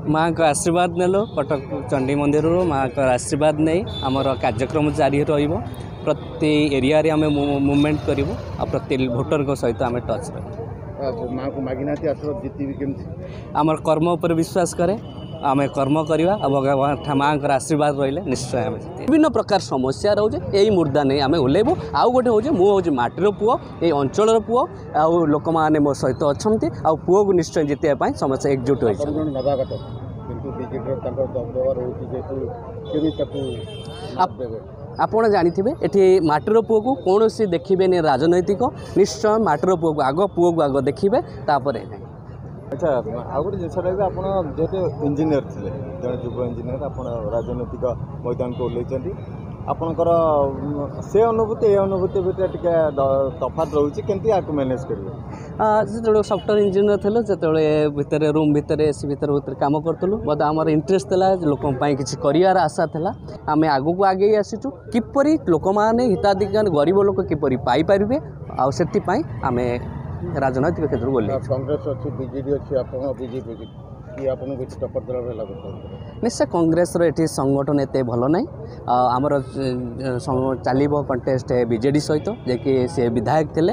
माँ का आशीर्वाद नेलो कटक चंडी मंदिर माँ का आशीर्वाद नहीं आमर कार्यक्रम जारी रहिबो प्रति एरिया रे आम मूवमेंट करूँ आ प्रति भोटर सहित आम टच माँ को मागिना आशीर्वाद जीती केमती आमर कर्म उपर विश्वास करे आम कर्म करवा भगवान माँ आशीर्वाद रही निश्चय आम विभिन्न प्रकार समस्या रोचे यही मुद्दा नहीं आम ओल्लैबू आउ गोटे हूँ मुझे माटीर पुओ ये अंचल पुओ आउ लोक मैंने मो सहित अच्छा आउ पुओ को निश्चय जितने समस्त एकजुट आपण जानी एठी माटीर पुओ को कौन सी देखिए राजनैतिक निश्चय माटीर पुओ को आग पुओ को आग देखिए तापर अच्छा आ गोटे जिनस आप जेहेतु इंजीनियर थे जड़े युव इंजीनियर आप राजनैतिक मैदान को ओल्लैंट आपणकर से अनुभूति ये अनुभूति भितर टे तफात रोचे केमती आपको मैनेज करेंगे जो सफ्टवेयर इंजीनियर थे जो भितर रूम भितर एसी भितर कम करूँ बट आमर इंटरेस्ट था लोक किसी कर आशा था आम आग को आगे आसीचु किपरि लोक मैंने हिताधिकारी गरीब लोक किपरि पाइपर आउ आम राजनैतिक क्षेत्र को कांग्रेस अच्छी बीजेडी अच्छी आप बीजेपी कि आपको किसी टक्कर देला लगता निश्चय कांग्रेस ये संगठन एत भल ना आमर चलो कंटेस्ट बीजेडी सहित जे कि सी विधायक थे